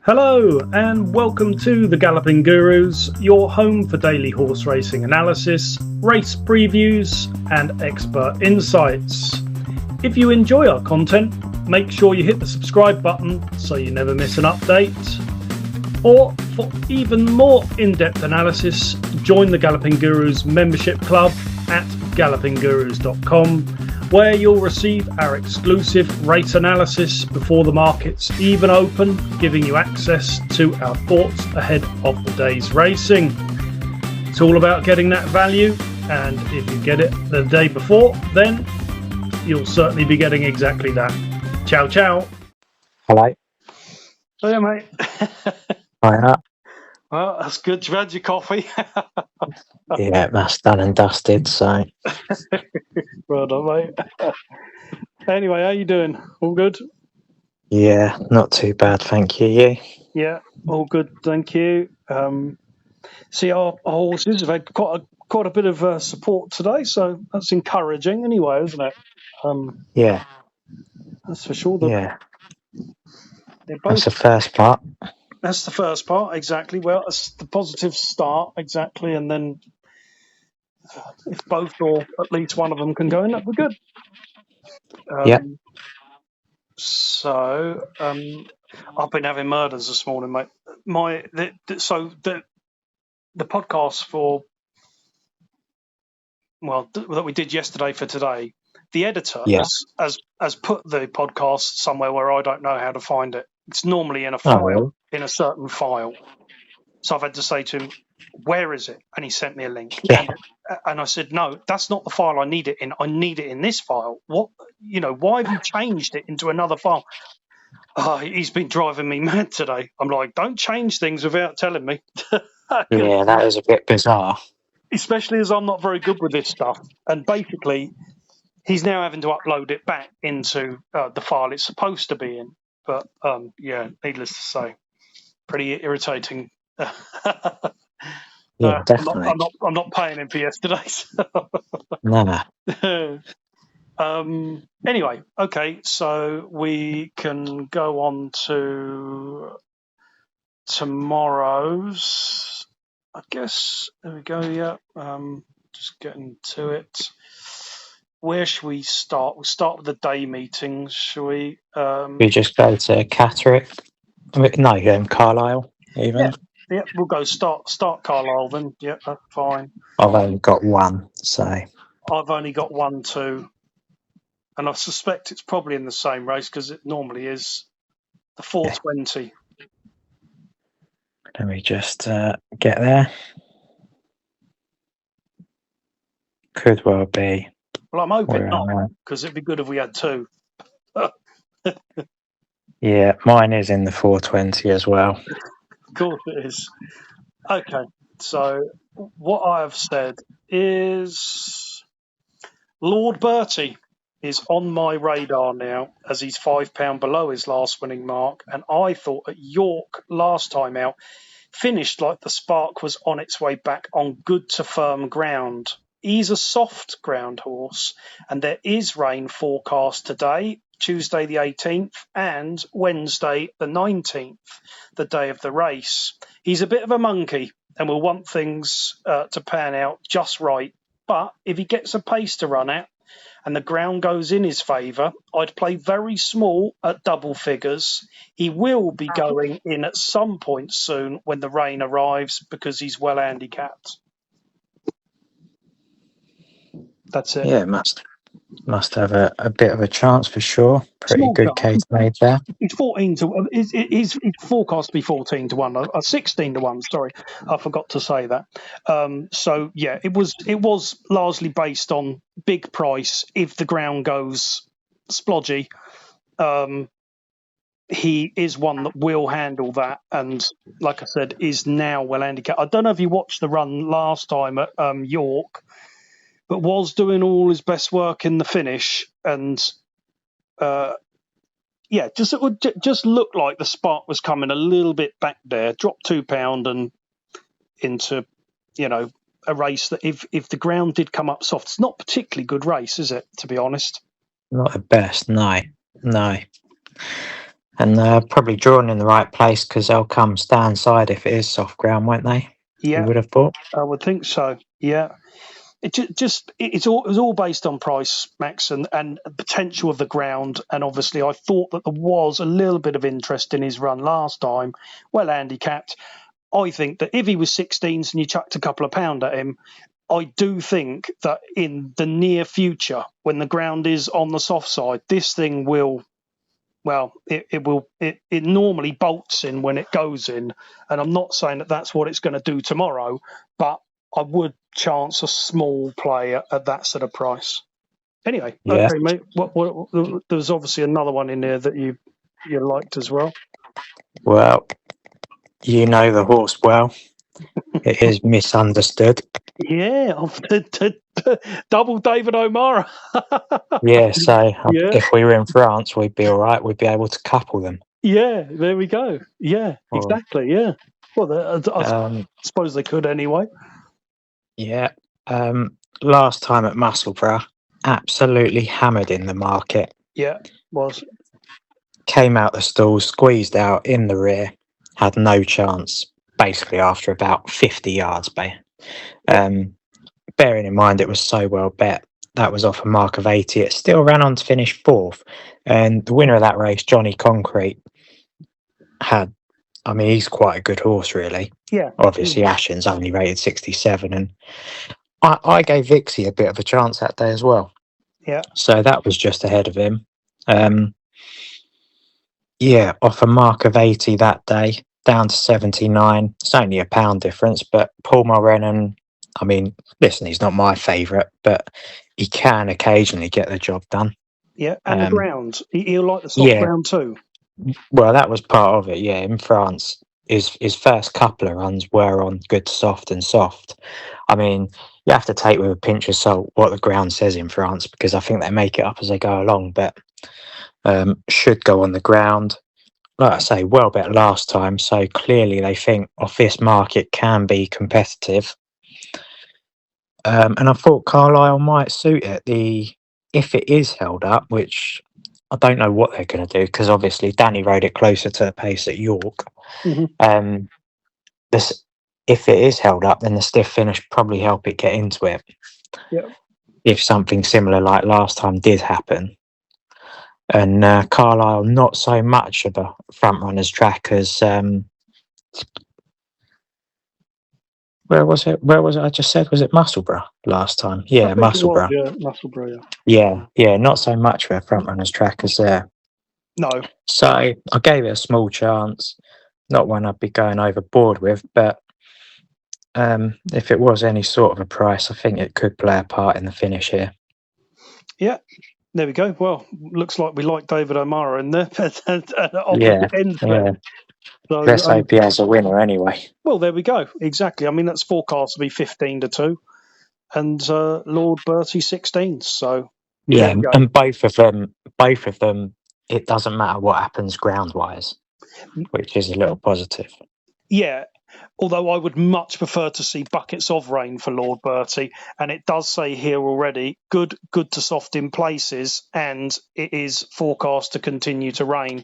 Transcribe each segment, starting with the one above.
Hello and welcome to the Galloping Gurus, your home for daily horse racing analysis, race previews and expert insights. If you enjoy our content, make sure you hit the subscribe button so you never miss an update. Or for even more in-depth analysis, join the Galloping Gurus membership club at gallopinggurus.com, where you'll receive our exclusive race analysis before the markets even open, giving you access to our thoughts ahead of the day's racing. It's all about getting that value, and if you get it the day before, then you'll certainly be getting exactly that. Ciao, ciao. Hello. Hiya, mate. Hiya. Well, that's good. You had your coffee. Yeah, that's done and dusted, so. Well done, mate. Anyway, how you doing? All good? Yeah, not too bad, thank you. You? Yeah, all good, thank you. See, our horses have had quite a bit of support today, so that's encouraging anyway, isn't it? Yeah. That's for sure. Yeah. They're That's both. the first part. That's the first part, exactly. Well, that's the positive start, exactly, and then if both or at least one of them can go in, that'd be good. Yep. So, I've been having murders this morning, mate. The podcast that we did yesterday for today, the editor Yeah. has put the podcast somewhere where I don't know how to find it. It's normally in a Oh, file, really? in a certain file. So I've had to say to him, "Where is it?" And he sent me a link. Yeah. And I said, "No, that's not the file I need it in. I need it in this file. What? Why have you changed it into another file?" He's been driving me mad today. I'm like, "Don't change things without telling me." Yeah, that is a bit bizarre. Especially as I'm not very good with this stuff. And basically, he's now having to upload it back into the file it's supposed to be in. But needless to say, pretty irritating. Yeah, definitely. I'm not paying him for yesterday's. No. Anyway, okay, so we can go on to tomorrow's. I guess there we go. Yeah, just getting to it. Where should we start? We'll start with the day meetings, shall we? We just go to Catterick. No, Carlisle, even. Yeah, we'll go start Carlisle then. Yeah, that's fine. I've only got one, so. I've only got 1, 2, and I suspect it's probably in the same race because it normally is. The 420. Let me just get there. Could well be. Well, I'm hoping not, because it'd be good if we had 2. Yeah, mine is in the 420 as well. Of course it is. Okay, so what I have said is Lord Bertie is on my radar now, as he's £5 below his last winning mark, and I thought at York last time out finished like the spark was on its way back on good to firm ground. He's a soft ground horse, and there is rain forecast today, Tuesday the 18th, and Wednesday the 19th, the day of the race. He's a bit of a monkey and will want things to pan out just right. But if he gets a pace to run at and the ground goes in his favour, I'd play very small at double figures. He will be going in at some point soon when the rain arrives because he's well handicapped. That's it. Yeah, must have a bit of a chance for sure. Pretty Small good chance. case made there. It's 14 to. It's forecast to be 14 to 1, 16 to 1. Sorry, I forgot to say that. So yeah, it was largely based on big price. If the ground goes splodgy, he is one that will handle that, and like I said, is now well handicapped. I don't know if you watched the run last time at York, but was doing all his best work in the finish, and it would just look like the spark was coming a little bit back there. Dropped £2 and into a race that if the ground did come up soft, it's not a particularly good race, is it? To be honest, Not the best, no. And probably drawn in the right place because they'll come stand side if it is soft ground, won't they? Yeah, You would have thought. I would think so. Yeah. It's all based on price, Max, and potential of the ground. And obviously, I thought that there was a little bit of interest in his run last time, well handicapped. I think that if he was 16s and you chucked a couple of pound at him, I do think that in the near future, when the ground is on the soft side, this thing will. Well, it normally bolts in when it goes in, and I'm not saying that that's what it's going to do tomorrow, but I would chance a small play at that sort of price. Anyway, Yeah. okay, mate. There's obviously another one in there that you liked as well. Well, you know the horse well. It is misunderstood. Yeah, double David O'Mara. Yeah, so Yeah, if we were in France, we'd be all right. We'd be able to couple them. yeah. There we go. Yeah, Or, exactly. Yeah. Well, I suppose they could anyway. yeah. Last time at Musselburgh, absolutely hammered in the market. Yeah, was. Came out the stalls, squeezed out in the rear, had no chance. Basically, after about 50 yards, bearing in mind it was so well bet, that was off a mark of 80. It still ran on to finish fourth, and the winner of that race, Johnny Concrete, had. I mean, he's quite a good horse, really. Yeah. Obviously, Ashen's only rated 67, and I gave Vixie a bit of a chance that day as well. Yeah. So that was just ahead of him. Yeah, off a mark of 80 that day, down to 79. It's only a pound difference, but Paul Mulrennan, I mean, listen, he's not my favourite, but he can occasionally get the job done. Yeah, and the ground. He'll like the soft ground too. Well, that was part of it, yeah. In France, his first couple of runs were on good soft and soft. I mean, you have to take with a pinch of salt what the ground says in France, because I think they make it up as they go along, but should go on the ground. Like I say, well bet last time, so clearly they think off this mark it can be competitive. And I thought Carlisle might suit it. If it is held up, which I don't know what they're going to do, because obviously Danny rode it closer to the pace at York. Mm-hmm. If it is held up, then the stiff finish probably help it get into it. Yeah. If something similar like last time did happen. And Carlisle, not so much of a front runner's track as where was it? I just said, was it Musselburgh last time? Yeah, Musselburgh. Yeah, Musselburgh. Yeah, not so much of a front runner's track as there. No. So I gave it a small chance. Not one I'd be going overboard with, but if it was any sort of a price, I think it could play a part in the finish here. Yeah. There we go. Well, looks like we like David O'Mara in there. Yeah. So, let's hope he has a winner anyway. Well, there we go. Exactly. I mean, that's forecast to be 15-2, and Lord Bertie 16. So yeah, and both of them, it doesn't matter what happens ground wise, which is a little positive. Yeah. Although I would much prefer to see buckets of rain for Lord Bertie, and it does say here already, good to soft in places, and it is forecast to continue to rain.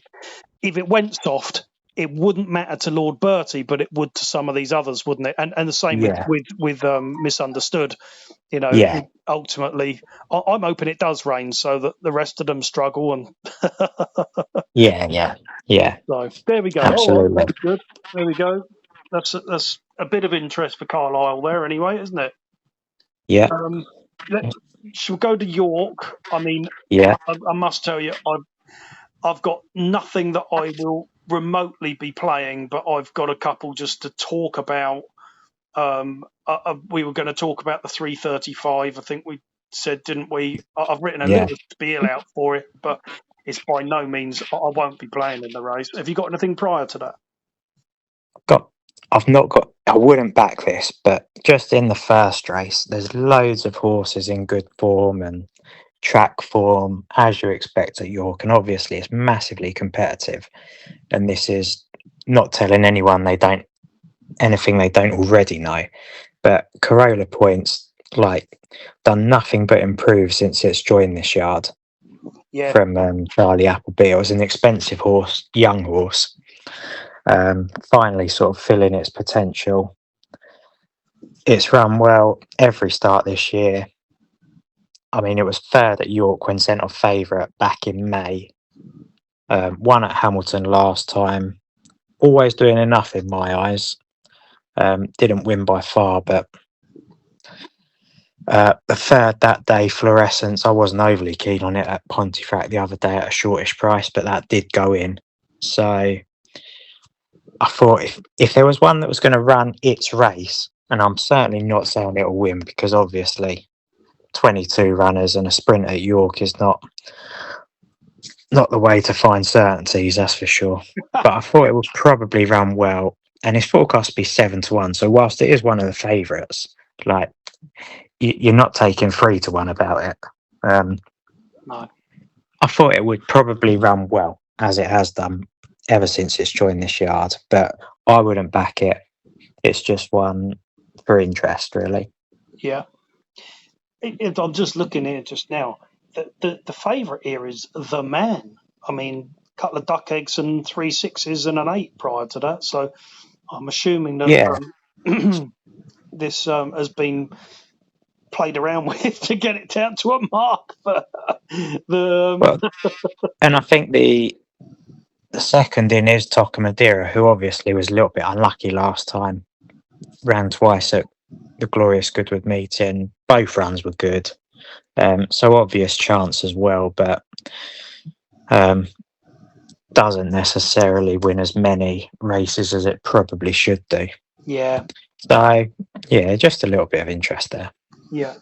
If it went soft, it wouldn't matter to Lord Bertie, but it would to some of these others, wouldn't it? And the same with Misunderstood. You know, ultimately, I'm hoping it does rain so that the rest of them struggle. And yeah. So there we go. Absolutely. That's good. There we go. That's a bit of interest for Carlisle there, anyway, isn't it? Yeah. Shall we go to York? I mean, yeah. I must tell you, I've got nothing that I will remotely be playing, but I've got a couple just to talk about. We were going to talk about the 335. I think we said, didn't we? I've written a little spiel out for it, but it's by no means. I won't be playing in the race. Have you got anything prior to that? I've not got. I wouldn't back this, but just in the first race, there's loads of horses in good form and track form, as you expect at York, and obviously it's massively competitive. And this is not telling anyone anything they don't already know. But Corolla Point's done nothing but improve since it's joined this yard. Yeah. from Charlie Appleby. It was an expensive horse, young horse, finally sort of filling its potential. It's run well every start this year. I mean, it was third at York when sent off favourite back in May. Won at Hamilton last time. Always doing enough in my eyes. Didn't win by far, but the third that day, Fluorescence, I wasn't overly keen on it at Pontefract the other day at a shortish price, but that did go in. So I thought if there was one that was going to run its race, and I'm certainly not saying it'll win because obviously 22 runners and a sprint at York is not the way to find certainties, that's for sure. But I thought it would probably run well, and it's forecast to be 7-1. So whilst it is one of the favourites, like you're not taking 3-1 about it. No. I thought it would probably run well, as it has done ever since it's joined this yard, but I wouldn't back it. It's just one for interest, really. Yeah. I'm just looking here just now. The favourite here is The Man. I mean, a couple of duck eggs and 3 6s and an 8 prior to that. So I'm assuming that this has been played around with to get it down to a mark. But Well, and I think the second in is Toca Madeira, who obviously was a little bit unlucky last time. Ran twice at the Glorious Goodwood meeting. Both runs were good. So obvious chance as well, but doesn't necessarily win as many races as it probably should do. yeah. So, yeah, just a little bit of interest there. Yeah.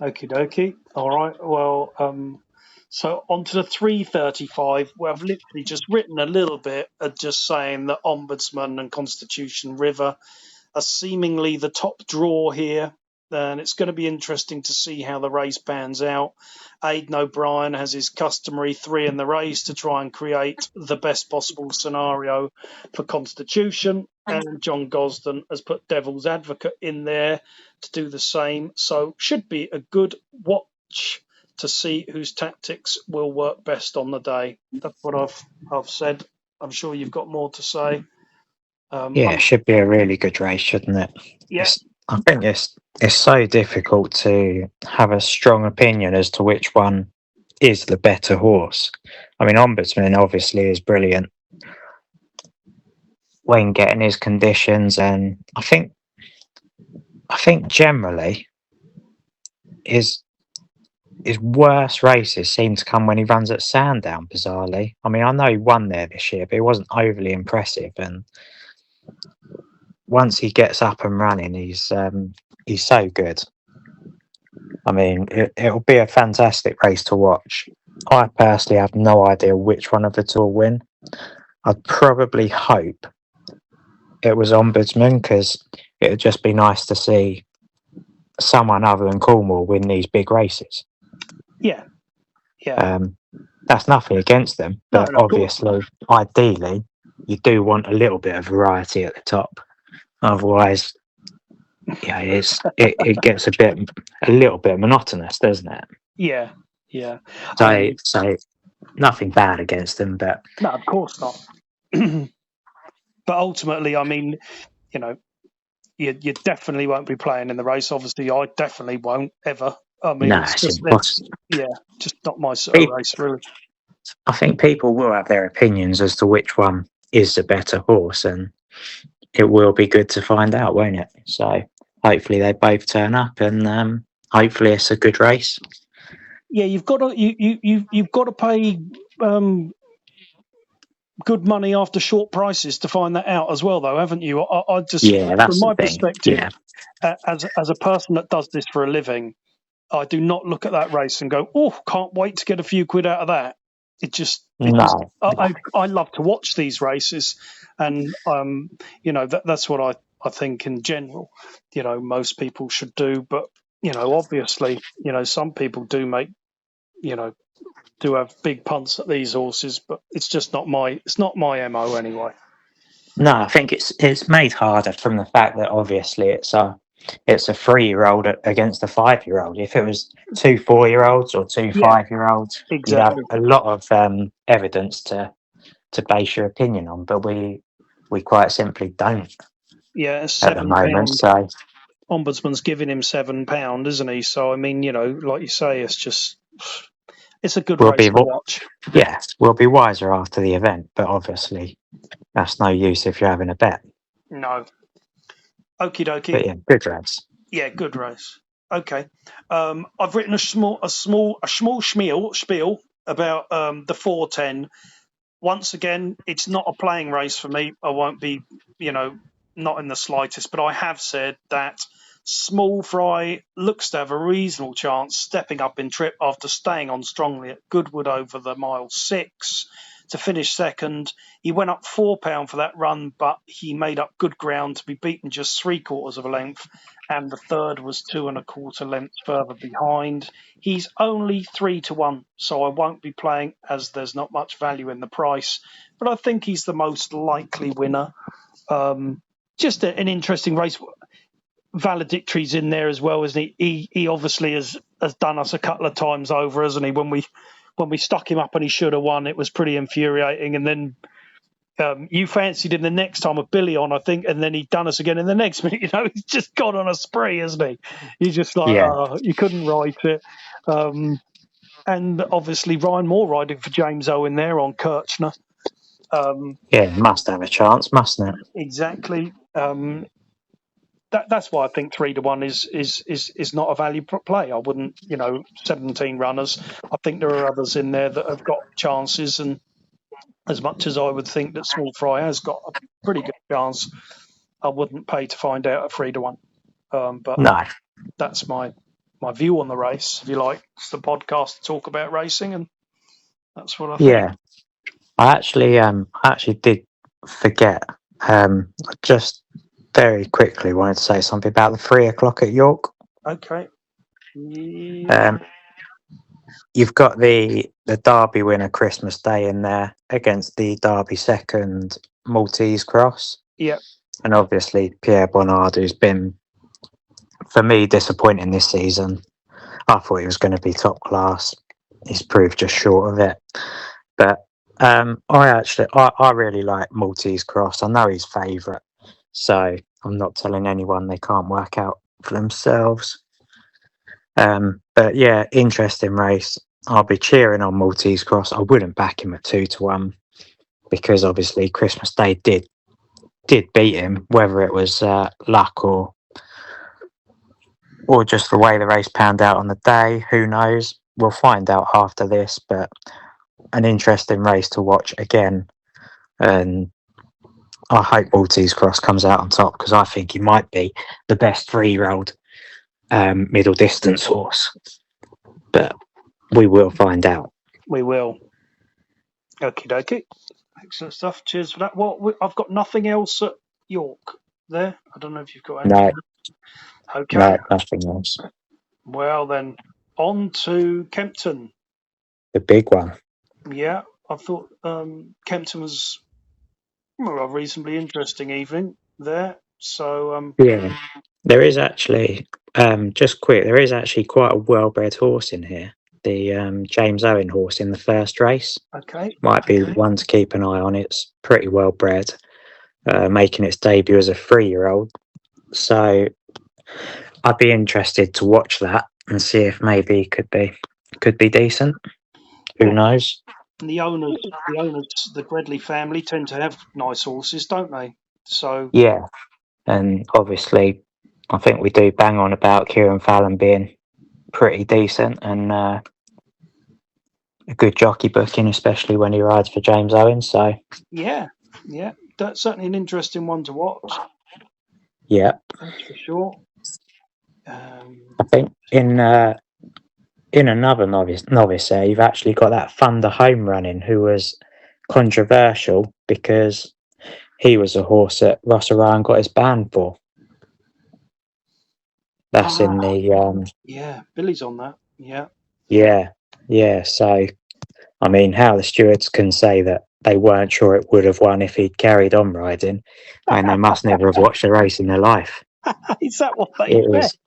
Okie dokie. All right. Well, so on to the 335. Well, I've literally just written a little bit of just saying that Ombudsman and Constitution River are seemingly the top draw here. And it's going to be interesting to see how the race pans out. Aidan O'Brien has his customary 3 in the race to try and create the best possible scenario for Constitution. And John Gosden has put Devil's Advocate in there to do the same. So should be a good watch to see whose tactics will work best on the day. That's what I've said. I'm sure you've got more to say. It should be a really good race, shouldn't it? Yeah. I think it's so difficult to have a strong opinion as to which one is the better horse. I mean, Ombudsman obviously is brilliant when getting his conditions, and I think generally his worst races seem to come when he runs at Sandown, bizarrely. I mean, I know he won there this year, but it wasn't overly impressive, and once he gets up and running, he's so good. I mean, it'll be a fantastic race to watch. I personally have no idea which one of the two will win. I'd probably hope it was Ombudsman, because it would just be nice to see someone other than Cornwall win these big races. Yeah. That's nothing against them, but obviously, ideally, you do want a little bit of variety at the top. Otherwise, yeah, it gets a little bit monotonous, doesn't it? Yeah. So nothing bad against them, but no, of course not. But ultimately, I mean, you definitely won't be playing in the race. Obviously, I definitely won't ever. I mean, no, it's just not my sort of race, really. I think people will have their opinions as to which one is the better horse, and it will be good to find out, won't it? So hopefully they both turn up, and hopefully it's a good race. Yeah, you've got to pay good money after short prices to find that out as well, though, haven't you? I just, that's from my the thing. perspective, as a person that does this for a living, I do not look at that race and go, "Oh, can't wait to get a few quid out of that." I love to watch these races, and that's what I think in general, most people should do. But obviously, some people do make, do have big punts at these horses, but it's not my MO anyway. No, I think it's made harder from the fact that obviously it's a it's a 3-year-old against a 5-year-old. If it was 2 4-year-olds or 2 Yeah, 5-year-olds, you'd have exactly. a lot of evidence to base your opinion on. But we quite simply don't Yeah, at the £7. moment. So Ombudsman's giving him £7, isn't he? So I mean, like you say, it's a good we'll race be to watch. we'll be wiser after the event. But obviously, that's no use if you're having a bet. No. Okie dokie. But yeah, good race. Yeah, good race. Okay. I've written a small spiel about the 410. Once again, it's not a playing race for me. I won't be, not in the slightest, but I have said that Small Fry looks to have a reasonable chance stepping up in trip after staying on strongly at Goodwood over the mile 6 to finish second. He went up £4 for that run, but he made up good ground to be beaten just 3/4 of a length, and the third was 2 1/4 lengths further behind. He's only 3-1, so I won't be playing as there's not much value in the price, but I think he's the most likely winner. Just an interesting race. Valedictory's in there as well, isn't he? He obviously has done us a couple of times over, hasn't he? When we stuck him up and he should have won, it was pretty infuriating. And then you fancied him the next time with Billy on, I think, and then he'd done us again in the next minute. He's just gone on a spree, hasn't he? He's just like, you couldn't write it. And obviously Ryan Moore riding for James Owen there on Kirchner. Must have a chance, mustn't it? Exactly. That's why I think 3-1 is not a value play. I wouldn't, 17 runners. I think there are others in there that have got chances, and as much as I would think that Small Fry has got a pretty good chance, I wouldn't pay to find out at 3-1. But No. That's my view on the race. If you like, it's the podcast to talk about racing, and that's what I think. Yeah, I actually did forget. Just very quickly wanted to say something about the 3 o'clock at York. Okay. Yeah. You've got the Derby winner Christmas Day in there against the Derby second Maltese Cross. Yeah. And obviously Pierre Bonnard, who's been, for me, disappointing this season. I thought he was going to be top class. He's proved just short of it. But I really like Maltese Cross. I know he's favourite, so I'm not telling anyone they can't work out for themselves. But yeah, interesting race. I'll be cheering on Maltese Cross. I wouldn't back him at 2-1 because obviously Christmas Day did beat him, whether it was luck or just the way the race panned out on the day. Who knows? We'll find out after this, but an interesting race to watch again. And I hope Maltese Cross comes out on top because I think he might be the best 3-year-old middle distance horse. But we will find out. We will. Okie dokie. Excellent stuff. Cheers for that. I've got nothing else at York there. I don't know if you've got anything. No. Okay. No, nothing else. Well then, on to Kempton. The big one. Yeah, I thought Kempton was a reasonably interesting evening there. So yeah, there is actually just quick. There is actually quite a well-bred horse in here. The James Owen horse in the first race. Okay. Might be one to keep an eye on. It's pretty well bred, making its debut as a 3-year-old. So I'd be interested to watch that and see if maybe could be decent. Who knows? The owners, the Gredley family tend to have nice horses, don't they? So yeah, and obviously, I think we do bang on about Kieran Fallon being pretty decent and a good jockey booking, especially when he rides for James Owen. So yeah, that's certainly an interesting one to watch. Yeah, that's for sure. I think in another novice there, you've actually got that Thunder Home Running, who was controversial because he was a horse that Ross Orion got his ban for. That's in the yeah, Billy's on that. Yeah. So, I mean, how the stewards can say that they weren't sure it would have won if he'd carried on riding, and they must never have watched a race in their life. Is that what they It bet? is.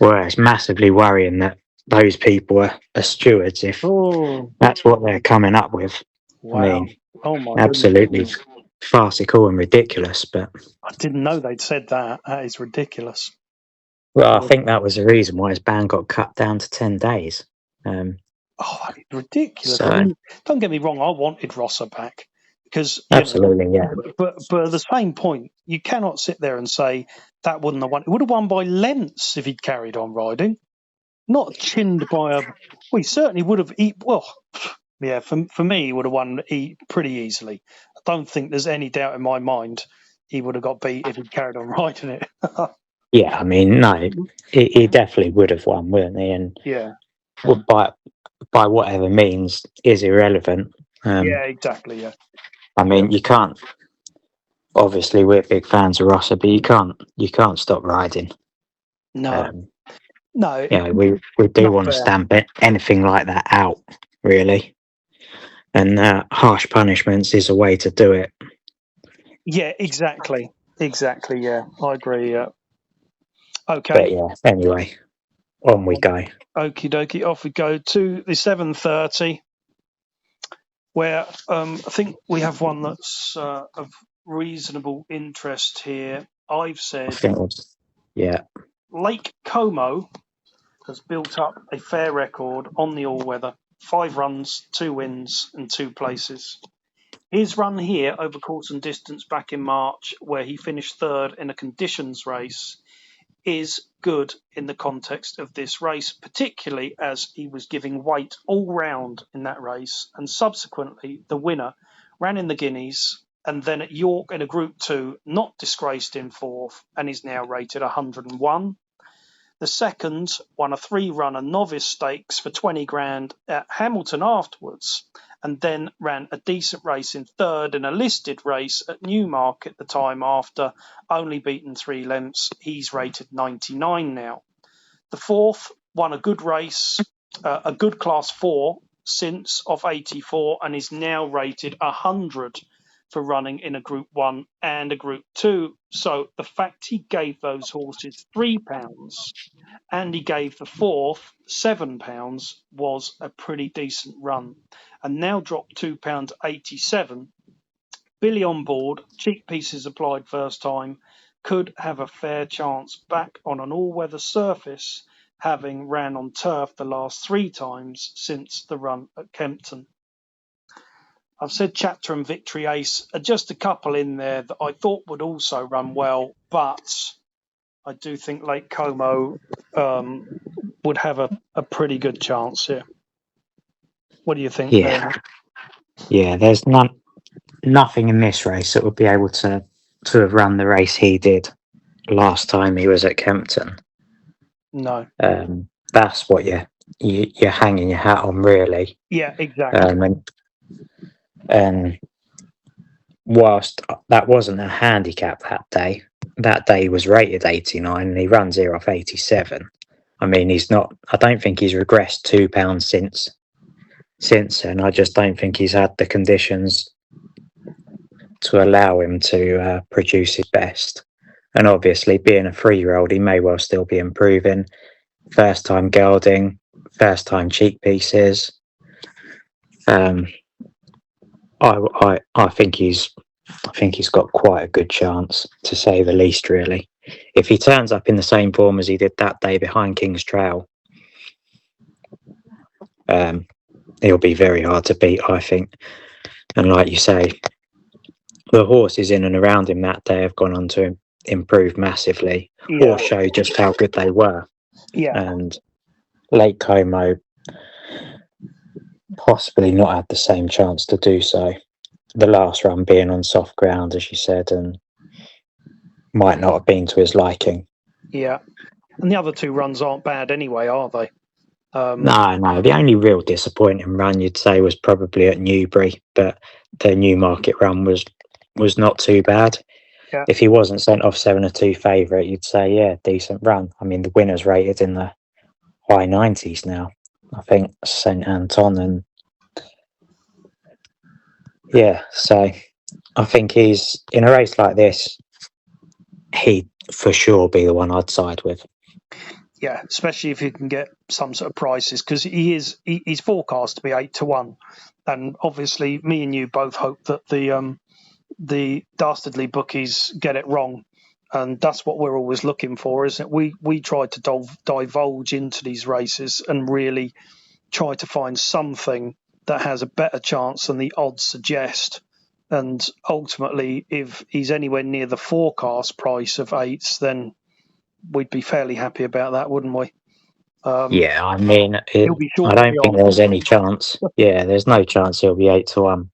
Well, it's massively worrying that those people are stewards if Oh, that's what they're coming up with. I wow. mean, Oh, my goodness. absolutely farcical and ridiculous. But I didn't know they'd said that. That is ridiculous. well, I think that was the reason why his ban got cut down to 10 days. Oh, that is ridiculous. I So mean, don't get me wrong. I wanted Rosser back because, absolutely, yeah, but at the same point, you cannot sit there and say that wouldn't have won. It would have won by lengths if he'd carried on riding, not chinned by a. Well, he certainly would have. Well, yeah, for me, he would have won pretty easily. I don't think there's any doubt in my mind he would have got beat if he'd carried on riding it. yeah. I mean, no, he definitely would have won, wouldn't he? And Yeah, would by whatever means is irrelevant. yeah, exactly. Yeah, I mean, you can't. Obviously, we're big fans of Rosser, but you can't stop riding. no, Um, no, it's we do not want to fair. stamp anything like that out, really. And harsh punishments is a way to do it. Yeah, exactly. Exactly. Yeah, I agree. Yeah. Okay. But yeah, anyway, on we go. Okie dokie. Off we go to the 7:30, where I think we have one that's of reasonable interest here. I've I said think yeah, Lake Como has built up a fair record on the all-weather. 5 runs, 2 wins, and 2 places. His run here over course and distance back in March, where he finished third in a conditions race, is good in the context of this race, particularly as he was giving weight all round in that race. And subsequently, the winner ran in the Guineas and then at York in a Group 2, not disgraced in 4th, and is now rated 101. The second won a 3-runner novice stakes for 20 grand at Hamilton afterwards, and then ran a decent race in third in a listed race at Newmarket the time after, only beaten 3 lengths. He's rated 99 now. The fourth won a good race, a good class 4 since of 84, and is now rated 100 for running in a Group 1 and a Group 2. So the fact he gave those horses £3 and he gave the fourth £7 was a pretty decent run, and now dropped £2.87. Billy on board, cheap pieces applied first time, could have a fair chance back on an all-weather surface, having ran on turf the last 3 times since the run at Kempton. I've said Chapter and Victory Ace are just a couple in there that I thought would also run well, but I do think Lake Como would have a pretty good chance here. What do you think? yeah, yeah. There's nothing in this race that would be able to have run the race he did last time he was at Kempton. No. That's what you're hanging your hat on, really. Yeah, exactly. And whilst that wasn't a handicap that day was rated 89 and he runs here off 87. I mean, he's not. I don't think he's regressed £2 since then. I just don't think he's had the conditions to allow him to produce his best. And obviously, being a 3-year-old, he may well still be improving. First time gelding, first time cheek pieces. I think he's got quite a good chance, to say the least. Really, if he turns up in the same form as he did that day behind King's Trail, he'll be very hard to beat, I think. And like you say, the horses in and around him that day have gone on to improve massively, or show just how good they were. Yeah. And Lake Como possibly not had the same chance to do so. The last run being on soft ground, as you said, and might not have been to his liking. Yeah. And the other 2 runs aren't bad anyway, are they? No. The only real disappointing run you'd say was probably at Newbury, but the Newmarket run was not too bad. Yeah. If he wasn't sent off 7-2 favourite, you'd say, yeah, decent run. I mean, the winner's rated in the high 90s now. I think St Anton, and yeah, so I think he's in a race like this. He for sure be the one I'd side with. Yeah, especially if you can get some sort of prices, because he's forecast to be 8-1, and obviously me and you both hope that the dastardly bookies get it wrong, and that's what we're always looking for, isn't it? We try to divulge into these races and really try to find something that has a better chance than the odds suggest. And ultimately, if he's anywhere near the forecast price of 8s, then we'd be fairly happy about that, wouldn't we? Yeah, I mean, He'll be I short of don't the think odds. there's any chance. Yeah, there's no chance he'll be 8-1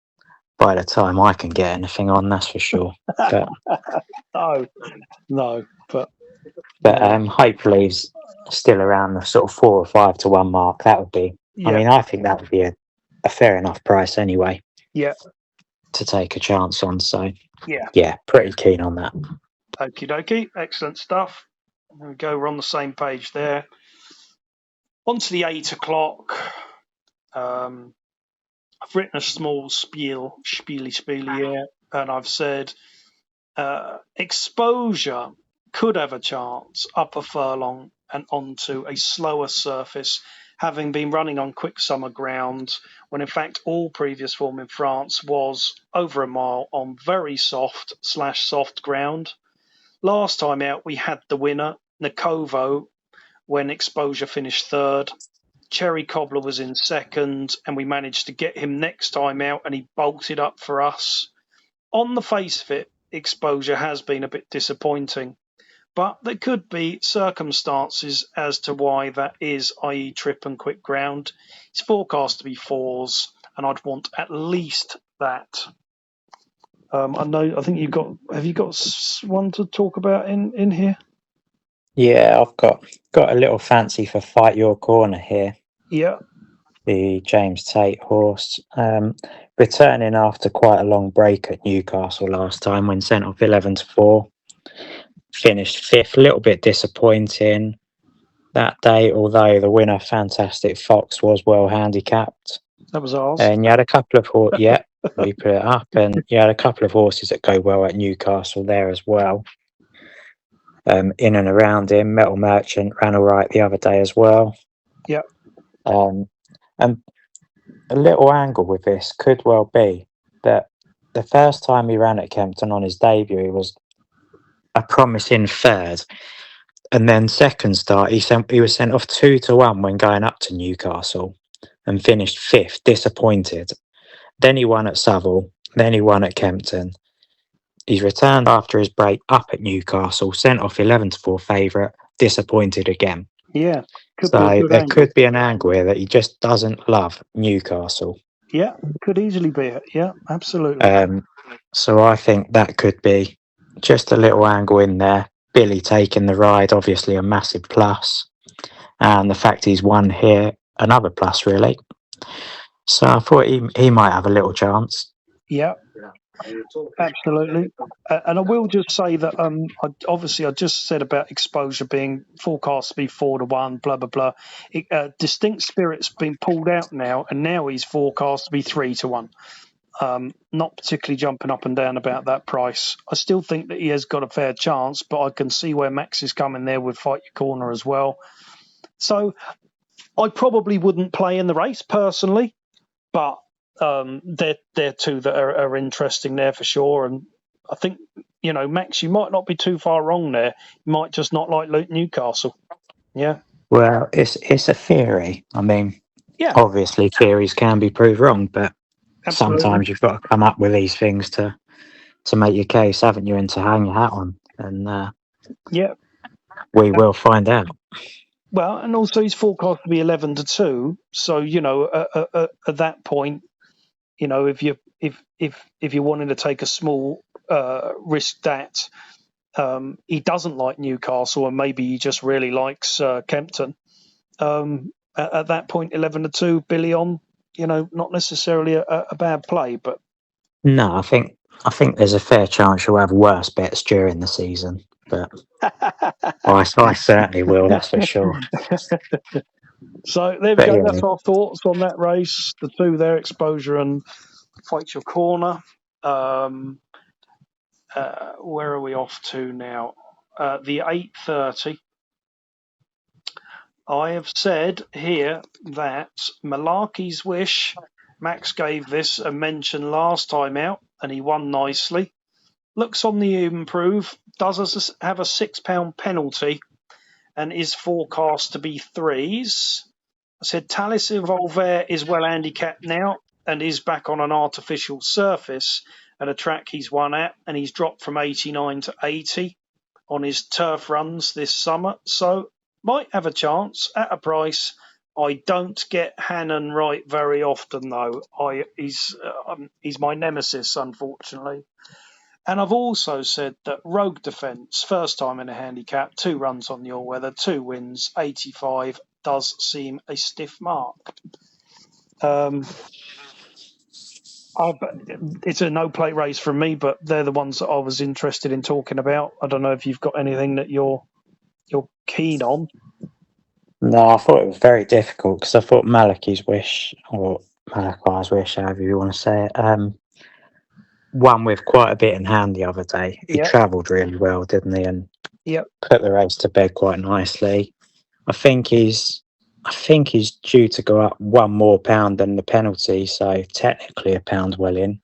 by the time I can get anything on. That's for sure. But No, but hopefully he's still around the sort of 4 or 5-1 mark. That would be. I yeah, mean, I think that would be a fair enough price anyway yeah, to take a chance on. So yeah. yeah, pretty keen on that. Okie dokie, excellent stuff. There we go. We're on the same page there. On to the 8 o'clock. I've written a small spiely here, and I've said exposure could have a chance up a furlong and onto a slower surface, having been running on quick summer ground, when in fact all previous form in France was over a mile on very soft/soft ground. Last time out, we had the winner, Nikovo, when Exposure finished third. Cherry Cobbler was in second, and we managed to get him next time out, and he bolted up for us. On the face of it, Exposure has been a bit disappointing, but there could be circumstances as to why that is, i.e., trip and quick ground. It's forecast to be 4s, and I'd want at least that. I think you've got. Have you got one to talk about in here? Yeah, I've got a little fancy for Fight Your Corner here. Yeah. The James Tate horse, returning after quite a long break at Newcastle last time when sent off 11-4. Finished fifth, a little bit disappointing that day, although the winner, Fantastic Fox, was well handicapped. That was ours. And you had a couple of yeah, we put it up, and you had a couple of horses that go well at Newcastle there as well. In and around him, Metal Merchant ran all right the other day as well. Yeah. And a little angle with this could well be that the first time he ran at Kempton on his debut, he was a promising third, and then second start he was sent off 2-1 when going up to Newcastle, and finished fifth, disappointed. Then he won at Southall, then he won at Kempton. He's returned after his break up at Newcastle, sent off 11-4 favourite, disappointed again. Yeah, could be a So good there angle. could be an angle here that he just doesn't love Newcastle. Yeah, could easily be it. Yeah, absolutely. So I think that could be just a little angle in there. Billy taking the ride, obviously a massive plus, and the fact he's won here, another plus really. So I thought he might have a little chance. Yeah, absolutely. And I will just say that I just said about Exposure being forecast to be 4-1, blah blah blah. Distinct Spirit's been pulled out now, and now he's forecast to be 3-1. Not particularly jumping up and down about that price. I still think that he has got a fair chance, but I can see where Max is coming there with Fight Your Corner as well. So I probably wouldn't play in the race personally, but they're two that are interesting there for sure. And I think, Max, you might not be too far wrong there. You might just not like Newcastle. Yeah. Well, it's a theory. I mean, Yeah, obviously theories can be proved wrong, but absolutely. sometimes you've got to come up with these things to make your case, haven't you, and to hang your hat on. And Yeah. we will find out. Well, and also he's forecast to be 11-2. So, at that point, if you're wanting to take a small risk that he doesn't like Newcastle, and maybe he just really likes Kempton. At that point, 11-2, Billy on, not necessarily a bad play, but No, I think there's a fair chance you'll have worse bets during the season, but I certainly will. That's for sure. So there we But go. yeah, That's our thoughts on that race. The two there, Exposure and Fight Your Corner. Where are we off to now? the 8:30. I have said here that Malarkey's Wish, Max gave this a mention last time out and he won nicely. Looks on the improve, does have a £6 penalty and is forecast to be threes. I said Talis Volver is well handicapped now and is back on an artificial surface at a track he's won at, and he's dropped from 89 to 80 on his turf runs this summer, so might have a chance at a price. I don't get Hannon right very often, though. He's my nemesis, unfortunately. And I've also said that Rogue Defence, first time in a handicap, 2 runs on the all-weather, 2 wins, 85, does seem a stiff mark. It's a no-plate race from me, but they're the ones that I was interested in talking about. I don't know if you've got anything that you're keen on. No, I thought it was very difficult because I thought Malachi's Wish, or Malachi's Wish, however you want to say it, won with quite a bit in hand the other day. He travelled really well, didn't he? And put the race to bed quite nicely. I think he's due to go up £1 more than the penalty, so technically a pound well in.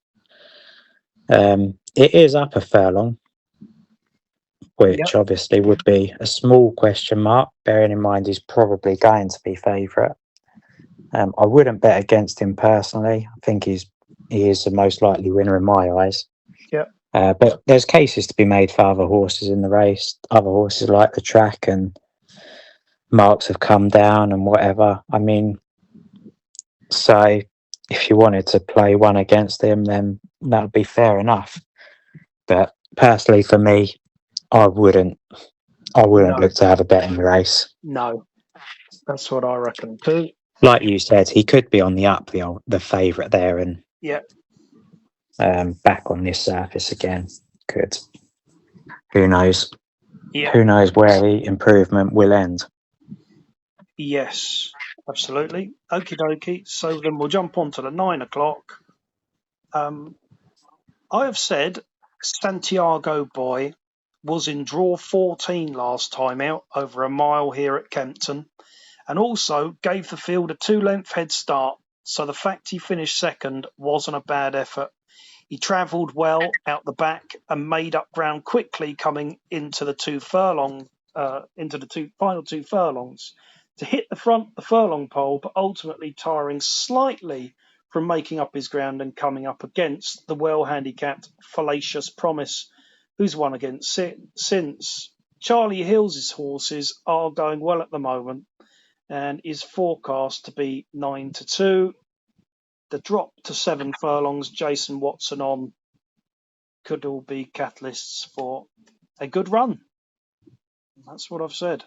It is up a furlong, which obviously would be a small question mark, bearing in mind he's probably going to be favourite. I wouldn't bet against him personally. I think he is the most likely winner in my eyes. But there's cases to be made for other horses in the race. Other horses like the track and marks have come down and whatever. I mean, so if you wanted to play one against him, then that would be fair enough. But personally, for me, I wouldn't look to have a bet in the race. No, that's what I reckon too. Like you said, he could be on the up, the favourite there, and back on this surface again. Could. Who knows? Who knows where the improvement will end? Yes, absolutely. Okie dokie. So then we'll jump on to the 9 o'clock. I have said Santiago Boy was in draw 14 last time out over a mile here at Kempton, and also gave the field a 2-length head start. So the fact he finished second wasn't a bad effort. He travelled well out the back and made up ground quickly coming into the final 2 furlongs to hit the furlong pole, but ultimately tiring slightly from making up his ground and coming up against the well-handicapped Fallacious Promise, who's won against since. Charlie Hill's horses are going well at the moment and is forecast to be 9-2. The drop to 7 furlongs, Jason Watson on, could all be catalysts for a good run. That's what I've said.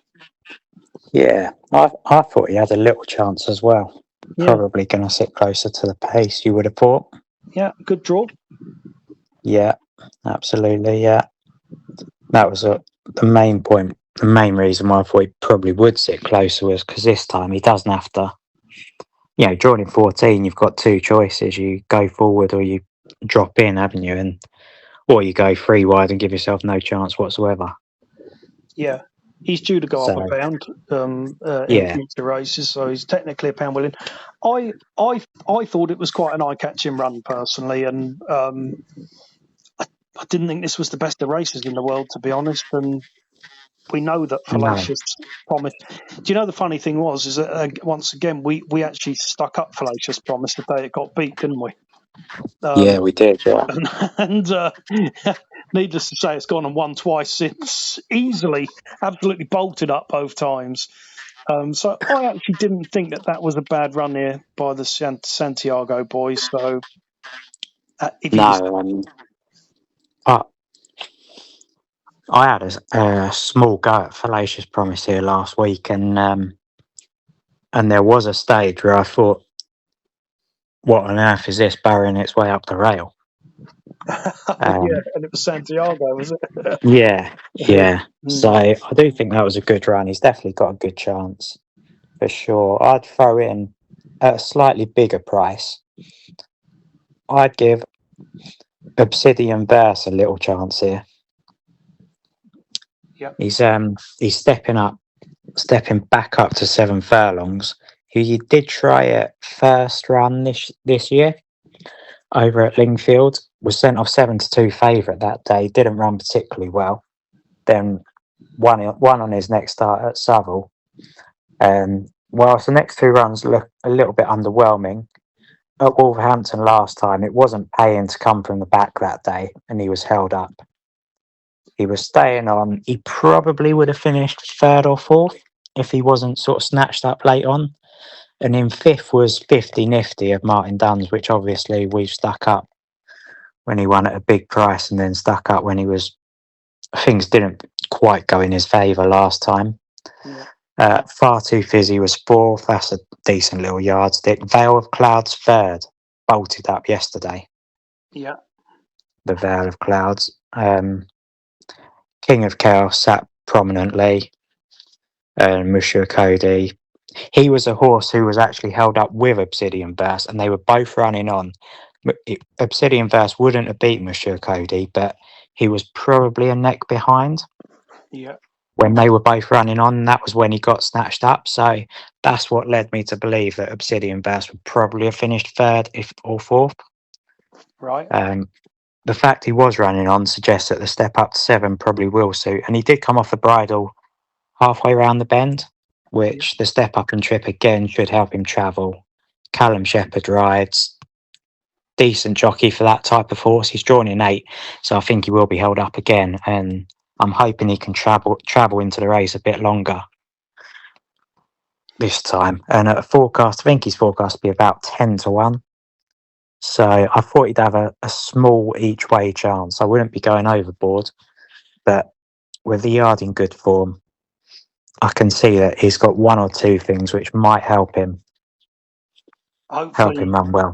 Yeah, I thought he had a little chance as well. Probably going to sit closer to the pace, you would have thought. Yeah, good draw. Yeah, absolutely, yeah. That was the main point. The main reason why I thought he probably would sit closer was because this time he doesn't have to, drawing in 14, you've got 2 choices. You go forward or you drop in, haven't you? Or you go 3 wide and give yourself no chance whatsoever. Yeah, he's due to go up a pound in future races, so he's technically a pound willing. I thought it was quite an eye-catching run personally, and I didn't think this was the best of races in the world, to be honest. And we know that Fallacious Promise. Do you know the funny thing was is that once again we actually stuck up Fallacious Promise the day it got beat, didn't we? Yeah, we did. Yeah, and needless to say, it's gone and won twice since, easily, absolutely bolted up both times. So I actually didn't think that was a bad run here by the Santiago boys. So I had a small go at Fallacious Promise here last week, and there was a stage where I thought, what on earth is this burrowing its way up the rail? And it was Santiago, was it? yeah. So I do think that was a good run. He's definitely got a good chance, for sure. I'd throw in at a slightly bigger price. I'd give Obsidian Verse a little chance here. Yeah. He's stepping back up to 7 furlongs. He did try it first run this year over at Lingfield. Was sent off 7-2 favourite that day. Didn't run particularly well. Then won on his next start at Southall. Whilst the next 2 runs look a little bit underwhelming, at Wolverhampton last time, it wasn't paying to come from the back that day, and he was held up. He was staying on. He probably would have finished 3rd or 4th if he wasn't sort of snatched up late on. And in 5th was 50 Nifty of Martin Dunn's, which obviously we've stuck up when he won at a big price, and then stuck up when things didn't quite go in his favour last time. Yeah. Far Too Fizzy was 4th. That's a decent little yardstick. Vale of Clouds 3rd. Bolted up yesterday. Yeah. The Vale of Clouds. King of Chaos sat prominently. Monsieur Cody. He was a horse who was actually held up with Obsidian Burst, and they were both running on. Obsidian Burst wouldn't have beat Monsieur Cody, but he was probably a neck behind. Yeah. When they were both running on, that was when he got snatched up. So that's what led me to believe that Obsidian Burst would probably have finished 3rd or 4th. Right. The fact he was running on suggests that the step up to 7 probably will suit. And he did come off the bridle halfway round the bend, which the step up and trip again should help him travel. Callum Shepherd rides. Decent jockey for that type of horse. He's drawn in 8, so I think he will be held up again. And I'm hoping he can travel into the race a bit longer this time. And at a forecast, I think he's forecast to be about 10-1. So I thought he'd have a small each way chance. I wouldn't be going overboard, but with the yard in good form, I can see that he's got 1 or 2 things which might help him run well.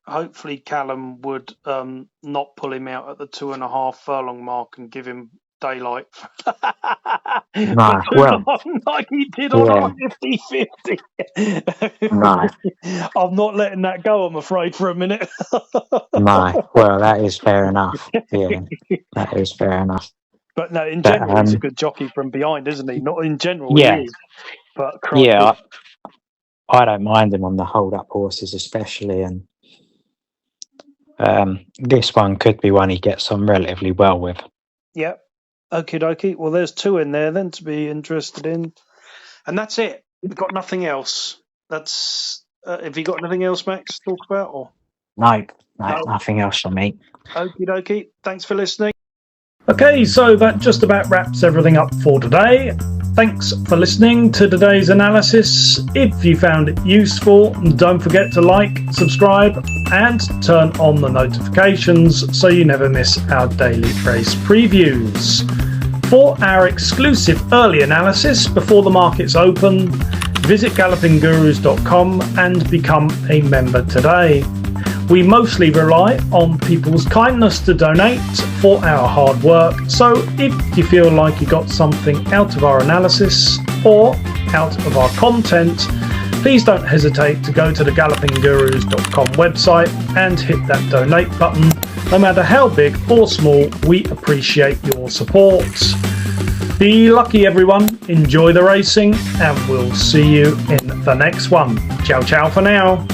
Hopefully Callum would not pull him out at the 2.5 furlong mark and give him daylight No, well, like he did on our 50-50. No. I'm not letting that go, I'm afraid, for a minute. No, well, that is fair enough. Yeah, that is fair enough. But no, in general, he's a good jockey from behind, isn't he? Not in general, Yeah. he is. But Yeah, I don't mind him on the hold-up horses especially, and this one could be one he gets on relatively well with. Yeah. Okie dokie. Well, there's 2 in there then to be interested in. And that's it. We've got nothing else. That's have you got anything else, Max, to talk about? Or No, nothing else for me. Okie dokie. Thanks for listening. Okay, so that just about wraps everything up for today. Thanks for listening to today's analysis. If you found it useful, don't forget to like, subscribe, and turn on the notifications so you never miss our daily race previews. For our exclusive early analysis before the markets open, visit gallopinggurus.com and become a member today. We mostly rely on people's kindness to donate for our hard work, so if you feel like you got something out of our analysis or out of our content, please don't hesitate to go to the gallopinggurus.com website and hit that donate button. No matter how big or small, we appreciate your support. Be lucky, everyone. Enjoy the racing, and we'll see you in the next one. Ciao, ciao for now.